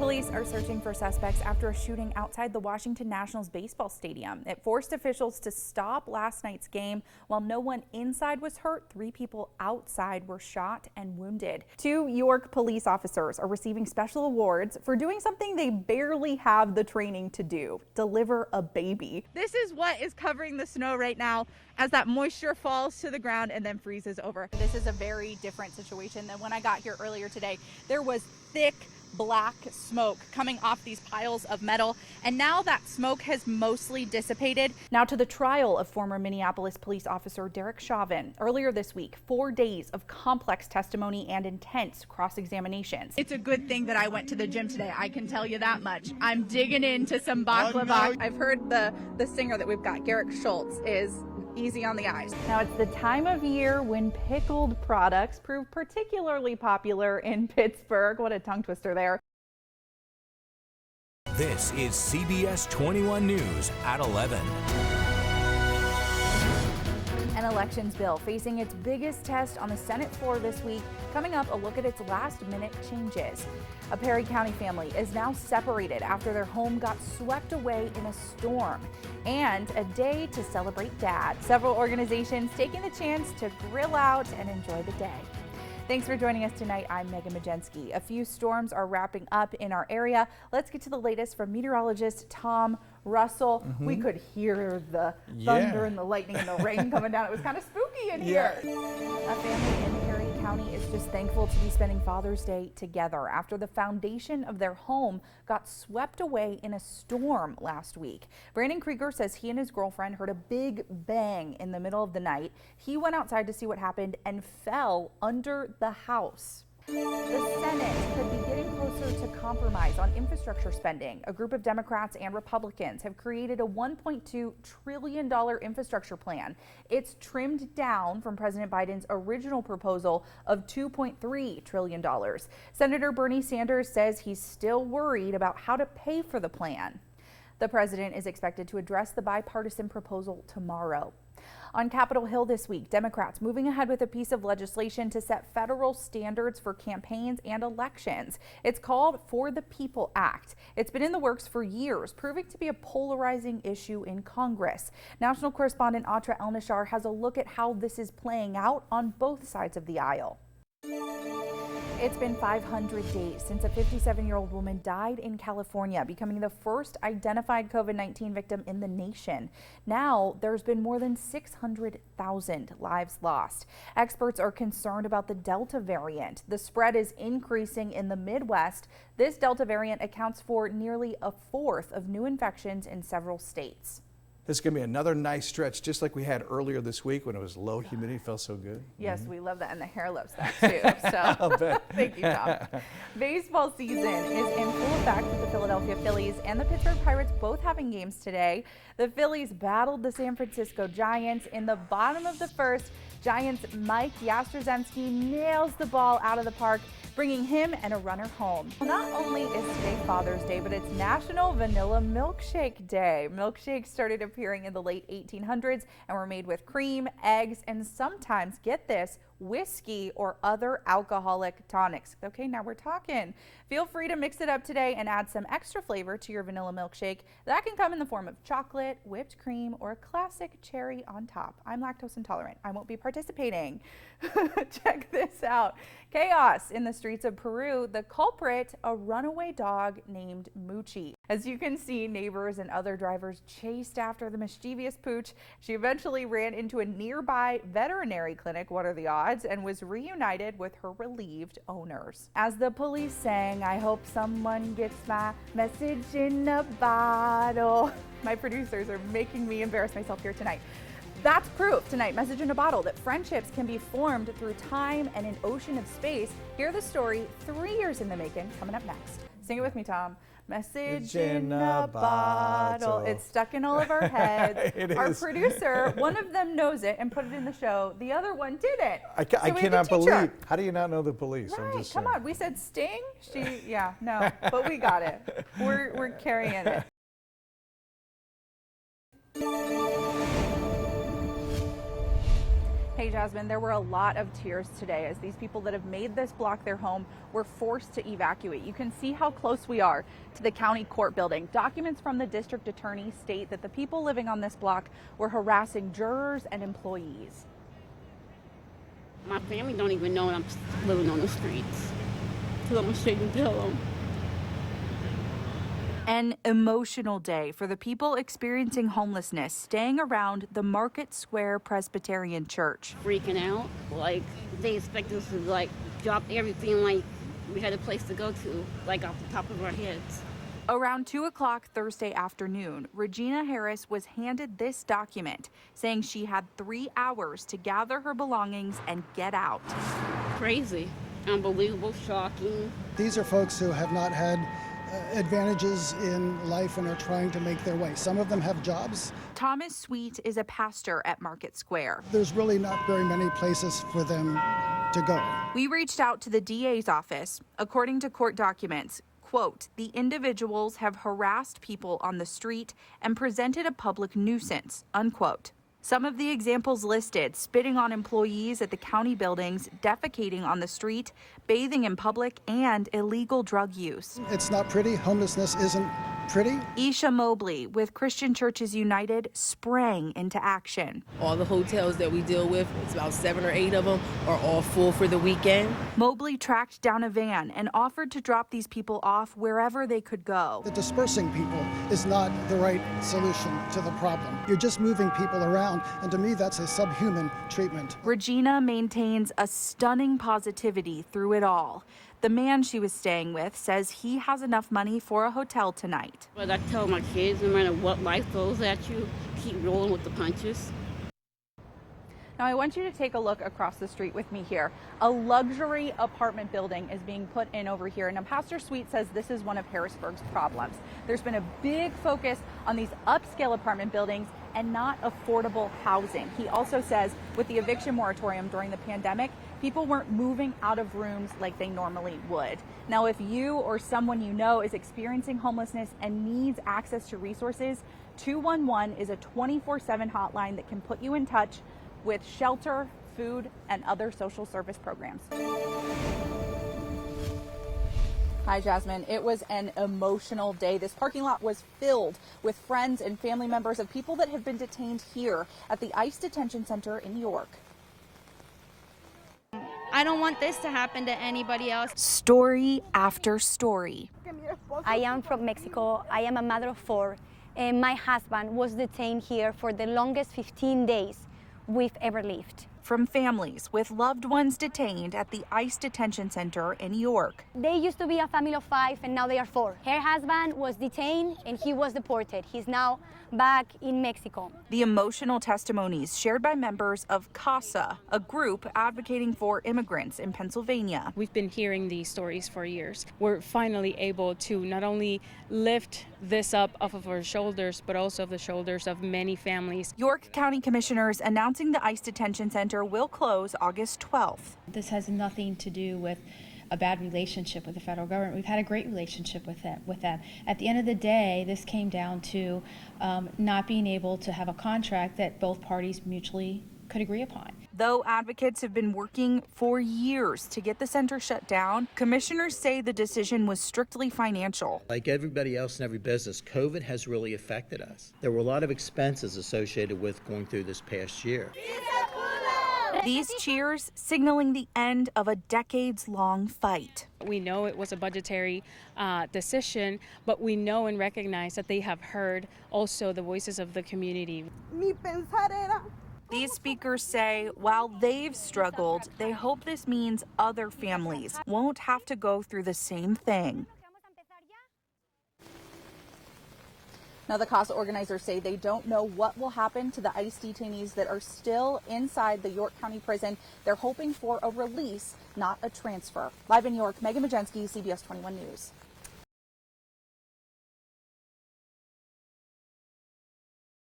Police are searching for suspects after a shooting outside the Washington Nationals baseball stadium. It forced officials to stop last night's game. While no one inside was hurt, 3 people outside were shot and wounded. 2 York police officers are receiving special awards for doing something they barely have the training to do: deliver a baby. This is what is covering the snow right now as that moisture falls to the ground and then freezes over. This is a very different situation than when I got here earlier today. There was thick black smoke coming off these piles of metal, and now that smoke has mostly dissipated. Now to the trial of former Minneapolis police officer Derek Chauvin. Earlier this week, 4 days of complex testimony and intense cross-examinations. It's a good thing that I went to the gym today, I can tell you that much. I'm digging into some baklava. I've heard the singer that we've got, Garrett Schultz, is easy on the eyes. Now it's the time of year when pickled products prove particularly popular in Pittsburgh. What a tongue twister there. This is CBS 21 News at 11. An elections bill facing its biggest test on the Senate floor this week. Coming up, a look at its last-minute changes. A Perry County family is now separated after their home got swept away in a storm. And a day to celebrate Dad. Several organizations taking the chance to grill out and enjoy the day. Thanks for joining us tonight. I'm Megan Magensky. A few storms are wrapping up in our area. Let's get to the latest from meteorologist Tom Russell. We could hear the thunder and the lightning and the rain coming down. It was kind of spooky in here. A family in Perry County is just thankful to be spending Father's Day together after the foundation of their home got swept away in a storm last week. Brandon Krieger says he and his girlfriend heard a big bang in the middle of the night. He went outside to see what happened and fell under the house. The Senate could be getting closer to compromise on infrastructure spending. A group of Democrats and Republicans have created a $1.2 trillion infrastructure plan. It's trimmed down from President Biden's original proposal of $2.3 trillion. Senator Bernie Sanders says he's still worried about how to pay for the plan. The president is expected to address the bipartisan proposal tomorrow. On Capitol Hill this week, Democrats moving ahead with a piece of legislation to set federal standards for campaigns and elections. It's called For the People Act. It's been in the works for years, proving to be a polarizing issue in Congress. National correspondent Atra Elnishar has a look at how this is playing out on both sides of the aisle. It's been 500 days since a 57-year-old woman died in California, becoming the first identified COVID-19 victim in the nation. Now, there's been more than 600,000 lives lost. Experts are concerned about the Delta variant. The spread is increasing in the Midwest. This Delta variant accounts for nearly a fourth of new infections in several states. This is going to be another nice stretch, just like we had earlier this week when it was low humidity. Felt so good. Yes, we love that, and the hair loves that too. So thank you, Tom. Baseball season is in full effect with the Philadelphia Phillies and the Pittsburgh Pirates both having games today. The Phillies battled the San Francisco Giants in the bottom of the first. Giants' Mike Yastrzemski nails the ball out of the park, bringing him and a runner home. Not only is today Father's Day, but it's National Vanilla Milkshake Day. Milkshakes started appearing in the late 1800s and were made with cream, eggs, and sometimes, get this, whiskey or other alcoholic tonics. Okay, now we're talking. Feel free to mix it up today and add some extra flavor to your vanilla milkshake. That can come in the form of chocolate, whipped cream, or a classic cherry on top. I'm lactose intolerant. I won't be participating. Check this out. Chaos in the streets of Peru. The culprit, a runaway dog named Moochie. As you can see, neighbors and other drivers chased after the mischievous pooch. She eventually ran into a nearby veterinary clinic, what are the odds, and was reunited with her relieved owners. As the police sang, "I hope someone gets my message in a bottle." My producers are making me embarrass myself here tonight. That's proof tonight, message in a bottle, that friendships can be formed through time and an ocean of space. Hear the story 3 years in the making, coming up next. Sing it with me, Tom. Message in a bottle. It's stuck in all of our heads. Our producer, one of them knows it and put it in the show. The other one didn't. I cannot believe. How do you not know the police? Right, I'm just come on. We said Sting. No, but we got it. We're carrying it. Hey Jasmine, there were a lot of tears today as these people that have made this block their home were forced to evacuate. You can see how close we are to the county court building. Documents from the district attorney state that the people living on this block were harassing jurors and employees. My family don't even know I'm living on the streets, so I'm straight to tell them. An emotional day for the people experiencing homelessness staying around the Market Square Presbyterian Church. Freaking out, like they expect us to like drop everything, like we had a place to go to, like off the top of our heads. Around 2 o'clock Thursday afternoon, Regina Harris was handed this document saying she had 3 hours to gather her belongings and get out. Crazy, unbelievable, shocking. These are folks who have not had advantages in life and are trying to make their way. Some of them have jobs. Thomas Sweet is a pastor at Market Square. There's really not very many places for them to go. We reached out to the DA's office. According to court documents, quote, the individuals have harassed people on the street and presented a public nuisance, unquote. Some of the examples listed: spitting on employees at the county buildings, defecating on the street, bathing in public, and illegal drug use. It's not pretty. Homelessness isn't pretty. Isha Mobley with Christian Churches United sprang into action. All the hotels that we deal with, it's about 7 or 8 of them, are all full for the weekend. Mobley tracked down a van and offered to drop these people off wherever they could go. The dispersing people is not the right solution to the problem. You're just moving people around, and to me that's a subhuman treatment. Regina maintains a stunning positivity through it all. The man she was staying with says he has enough money for a hotel tonight. But I tell my kids, no matter what life throws at you, keep rolling with the punches. Now I want you to take a look across the street with me here. A luxury apartment building is being put in over here. Now Pastor Sweet says this is one of Harrisburg's problems. There's been a big focus on these upscale apartment buildings and not affordable housing. He also says with the eviction moratorium during the pandemic, people weren't moving out of rooms like they normally would. Now, if you or someone you know is experiencing homelessness and needs access to resources, 211 is a 24/7 hotline that can put you in touch with shelter, food, and other social service programs. Hi, Jasmine. It was an emotional day. This parking lot was filled with friends and family members of people that have been detained here at the ICE detention center in York. I don't want this to happen to anybody else. Story after story. I am from Mexico. I am a mother of 4, and my husband was detained here for the longest 15 days we've ever lived. From families with loved ones detained at the ICE detention center in York. They used to be a family of 5, and now they are 4. Her husband was detained and he was deported. He's now back in Mexico. The emotional testimonies shared by members of CASA, a group advocating for immigrants in Pennsylvania. We've been hearing these stories for years. We're finally able to not only lift this up off of our shoulders, but also the shoulders of many families. York County Commissioners announcing the ICE detention center will close August 12th. This has nothing to do with a bad relationship with the federal government. We've had a great relationship with them. At the end of the day, this came down to not being able to have a contract that both parties mutually could agree upon. Though advocates have been working for years to get the center shut down, commissioners say the decision was strictly financial. Like everybody else in every business, COVID has really affected us. There were a lot of expenses associated with going through this past year. These cheers signaling the end of a decades-long fight. We know it was a budgetary decision, but we know and recognize that they have heard also the voices of the community. These speakers say while they've struggled, they hope this means other families won't have to go through the same thing. Now, the CASA organizers say they don't know what will happen to the ICE detainees that are still inside the York County Prison. They're hoping for a release, not a transfer. Live in York, Megan Magensky, CBS 21 News.